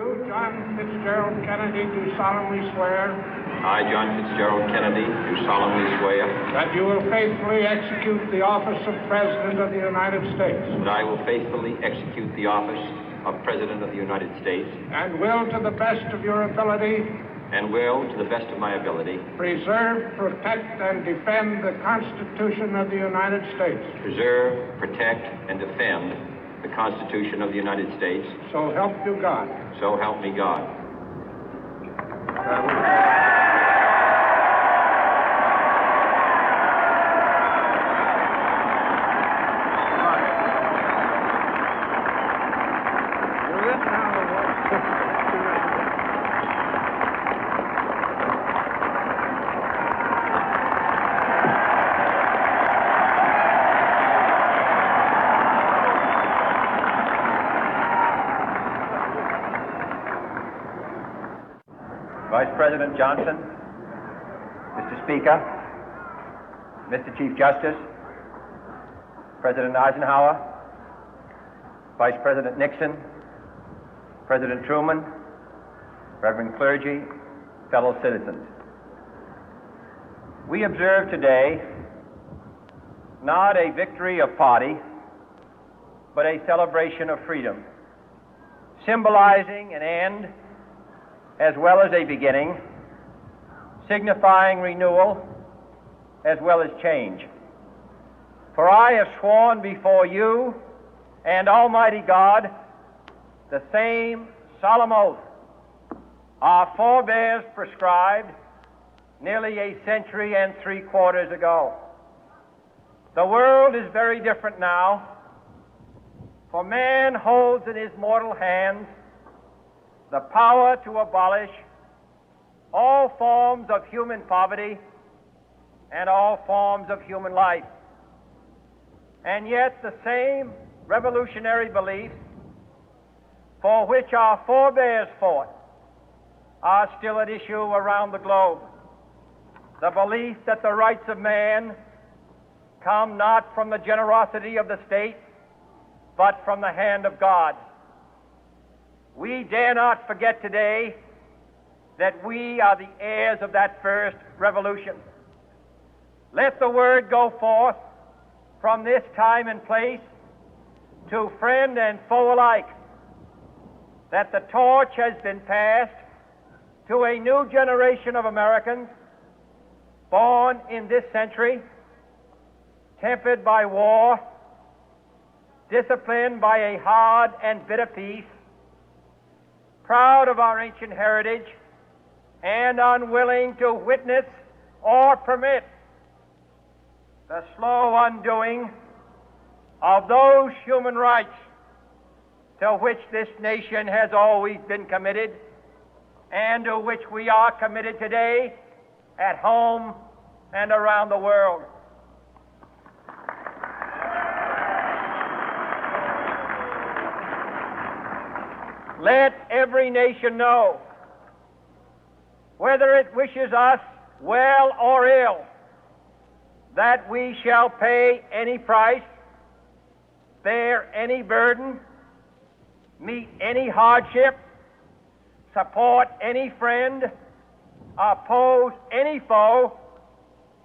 You, John Fitzgerald Kennedy, do solemnly swear. I, John Fitzgerald Kennedy, do solemnly swear. That you will faithfully execute the office of President of the United States. That I will faithfully execute the office of President of the United States. And will, to the best of your ability. And will, to the best of my ability. Preserve, protect, and defend the Constitution of the United States. Preserve, protect, and defend the Constitution of the United States. So help you God. So help me God. Vice President Johnson, Mr. Speaker, Mr. Chief Justice, President Eisenhower, Vice President Nixon, President Truman, Reverend clergy, fellow citizens. We observe today not a victory of party, but a celebration of freedom, symbolizing an end as well as a beginning, signifying renewal as well as change. For I have sworn before you and Almighty God the same solemn oath our forebears prescribed nearly a century and 3/4 ago. The world is very different now, for man holds in his mortal hands the power to abolish all forms of human poverty and all forms of human life. And yet the same revolutionary beliefs for which our forebears fought are still at issue around the globe. The belief that the rights of man come not from the generosity of the state, but from the hand of God. We dare not forget today that we are the heirs of that first revolution. Let the word go forth from this time and place to friend and foe alike that the torch has been passed to a new generation of Americans born in this century, tempered by war, disciplined by a hard and bitter peace, proud of our ancient heritage, and unwilling to witness or permit the slow undoing of those human rights to which this nation has always been committed and to which we are committed today at home and around the world. Let every nation know, whether it wishes us well or ill, that we shall pay any price, bear any burden, meet any hardship, support any friend, oppose any foe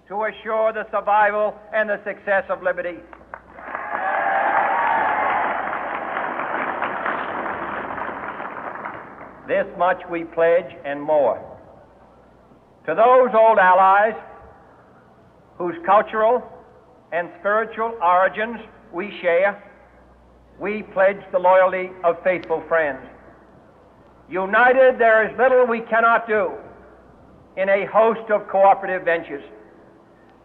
to assure the survival and the success of liberty. This much we pledge and more. To those old allies whose cultural and spiritual origins we share, we pledge the loyalty of faithful friends. United, there is little we cannot do in a host of cooperative ventures.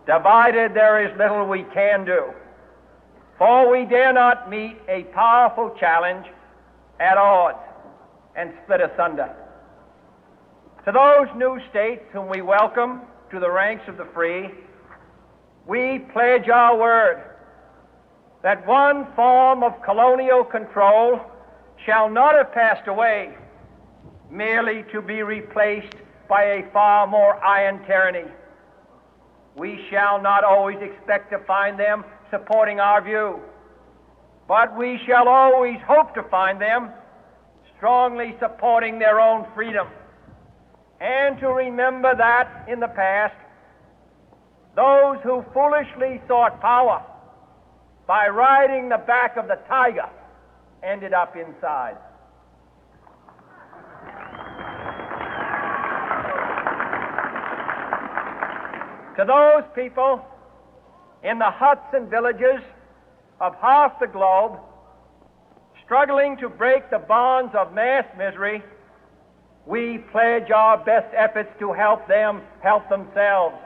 Divided, there is little we can do, for we dare not meet a powerful challenge at odds and split asunder. To those new states whom we welcome to the ranks of the free, we pledge our word that one form of colonial control shall not have passed away merely to be replaced by a far more iron tyranny. We shall not always expect to find them supporting our view, but we shall always hope to find them strongly supporting their own freedom, and to remember that in the past, those who foolishly sought power by riding the back of the tiger ended up inside. To those people in the huts and villages of half the globe struggling to break the bonds of mass misery, we pledge our best efforts to help them help themselves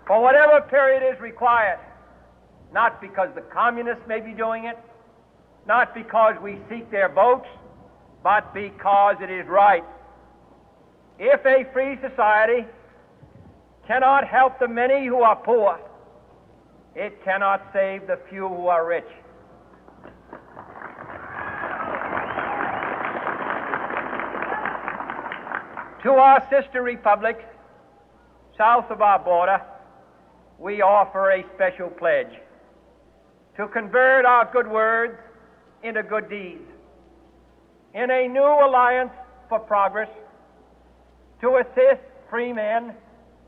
for whatever period is required, not because the communists may be doing it, not because we seek their votes, but because it is right. If a free society cannot help the many who are poor, it cannot save the few who are rich. To our sister republics south of our border, we offer a special pledge to convert our good words into good deeds, in a new alliance for progress, to assist free men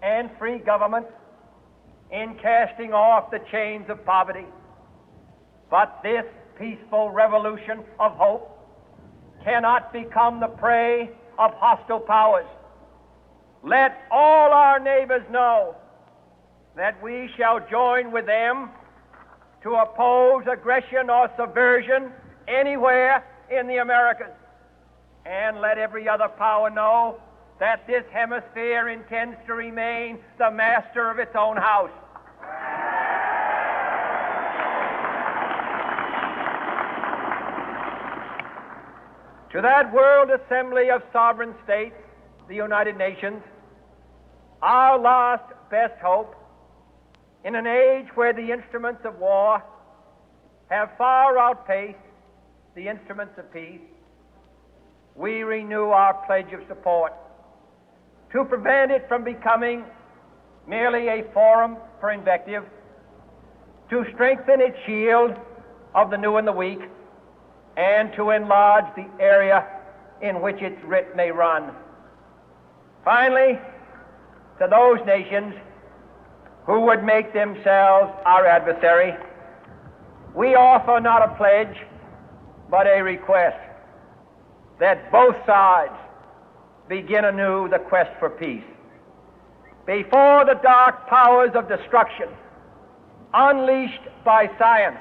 and free governments in casting off the chains of poverty. But this peaceful revolution of hope cannot become the prey of hostile powers. Let all our neighbors know that we shall join with them to oppose aggression or subversion anywhere in the Americas. And let every other power know that this hemisphere intends to remain the master of its own house. To that World Assembly of Sovereign States, the United Nations, our last best hope, in an age where the instruments of war have far outpaced the instruments of peace, we renew our pledge of support to prevent it from becoming merely a forum for invective, to strengthen its shield of the new and the weak, and to enlarge the area in which its writ may run. Finally, to those nations who would make themselves our adversary, we offer not a pledge, but a request that both sides begin anew the quest for peace. Before the dark powers of destruction, unleashed by science,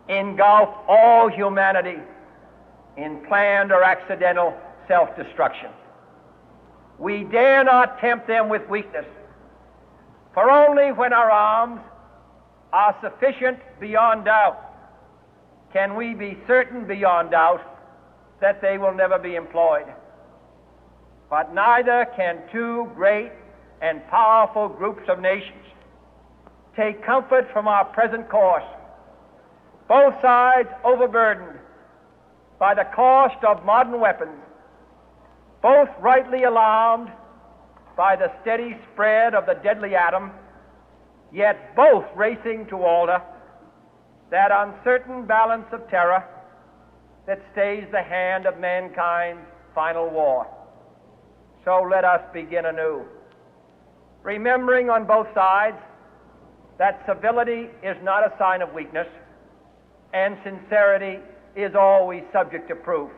engulf all humanity in planned or accidental self-destruction, we dare not tempt them with weakness, for only when our arms are sufficient beyond doubt can we be certain beyond doubt that they will never be employed. But neither can two great and powerful groups of nations take comfort from our present course, both sides overburdened by the cost of modern weapons, both rightly alarmed by the steady spread of the deadly atom, yet both racing to alter that uncertain balance of terror that stays the hand of mankind's final war. So let us begin anew, remembering on both sides that civility is not a sign of weakness, and sincerity is always subject to proof.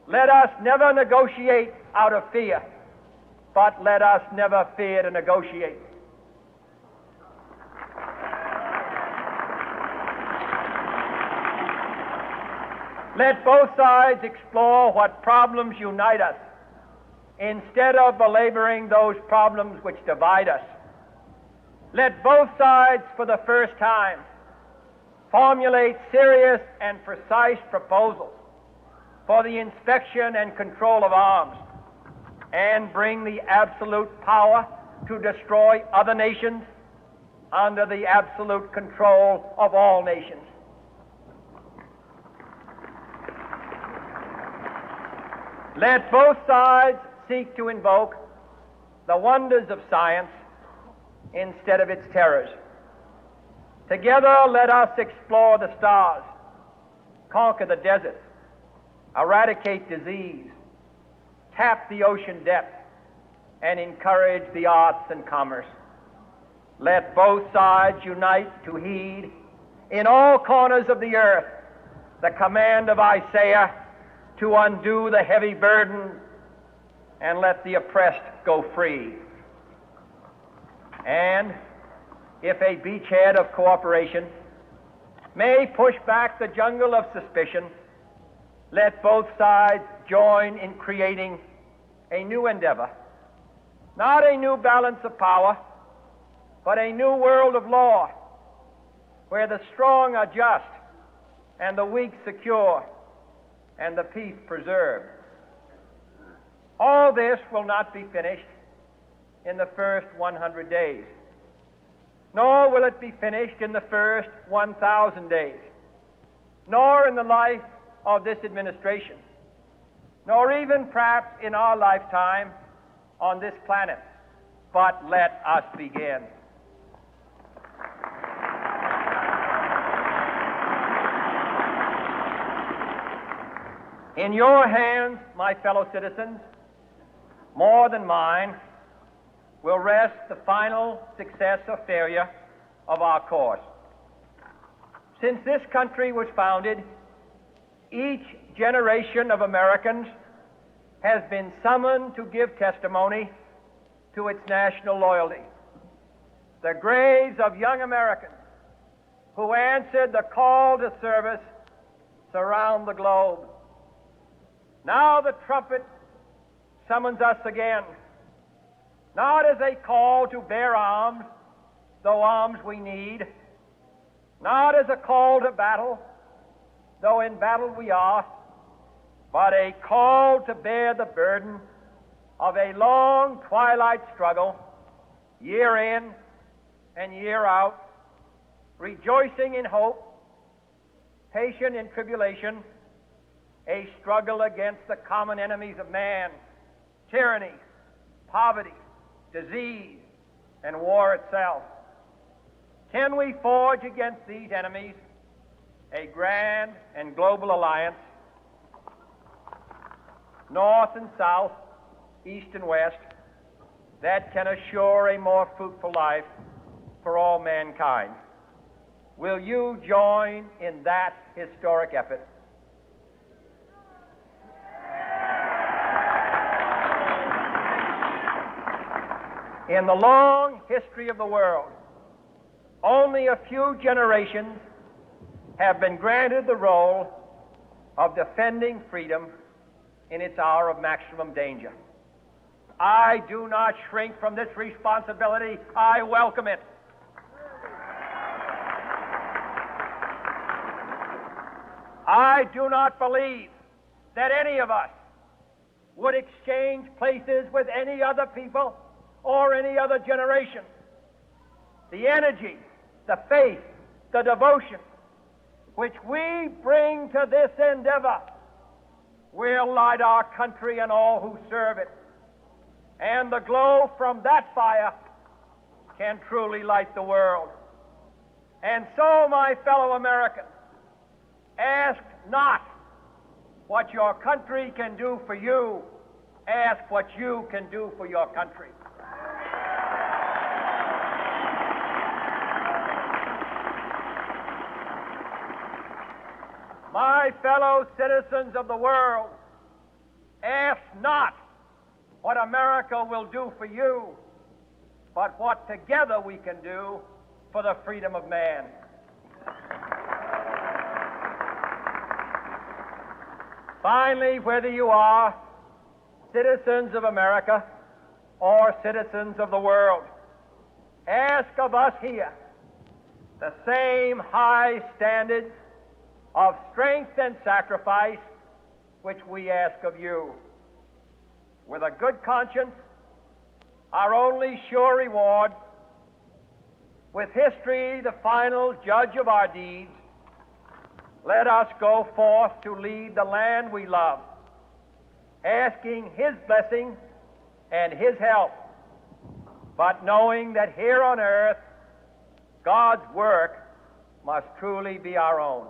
Let us never negotiate out of fear, but let us never fear to negotiate. Let both sides explore what problems unite us, instead of belaboring those problems which divide us. Let both sides, for the first time, formulate serious and precise proposals for the inspection and control of arms, and bring the absolute power to destroy other nations under the absolute control of all nations. Let both sides seek to invoke the wonders of science instead of its terrors. Together, let us explore the stars, conquer the deserts, eradicate disease, tap the ocean depth, and encourage the arts and commerce. Let both sides unite to heed in all corners of the earth the command of Isaiah to undo the heavy burden and let the oppressed go free. And if a beachhead of cooperation may push back the jungle of suspicion, let both sides join in creating a new endeavor, not a new balance of power, but a new world of law, where the strong are just and the weak secure and the peace preserved. All this will not be finished in the first 100 days, nor will it be finished in the first 1,000 days, nor in the life of this administration, nor even perhaps in our lifetime on this planet. But let us begin. In your hands, my fellow citizens, more than mine, will rest the final success or failure of our course. Since this country was founded, each generation of Americans has been summoned to give testimony to its national loyalty. The graves of young Americans who answered the call to service surround the globe. Now the trumpet summons us again, not as a call to bear arms, though arms we need, not as a call to battle, though in battle we are, but a call to bear the burden of a long twilight struggle, year in and year out, rejoicing in hope, patient in tribulation, a struggle against the common enemies of man, tyranny, poverty, disease, and war itself. Can we forge against these enemies a grand and global alliance, north and south, east and west, that can assure a more fruitful life for all mankind? Will you join in that historic effort? In the long history of the world, only a few generations have been granted the role of defending freedom in its hour of maximum danger. I do not shrink from this responsibility. I welcome it. I do not believe that any of us would exchange places with any other people or any other generation. The energy, the faith, the devotion which we bring to this endeavor will light our country and all who serve it. And the glow from that fire can truly light the world. And so, my fellow Americans, ask not what your country can do for you. Ask what you can do for your country. My fellow citizens of the world, ask not what America will do for you, but what together we can do for the freedom of man. Finally, whether you are citizens of America or citizens of the world, ask of us here the same high standards of strength and sacrifice which we ask of you. With a good conscience, our only sure reward, with history the final judge of our deeds, let us go forth to lead the land we love, asking His blessing and His help, but knowing that here on earth God's work must truly be our own.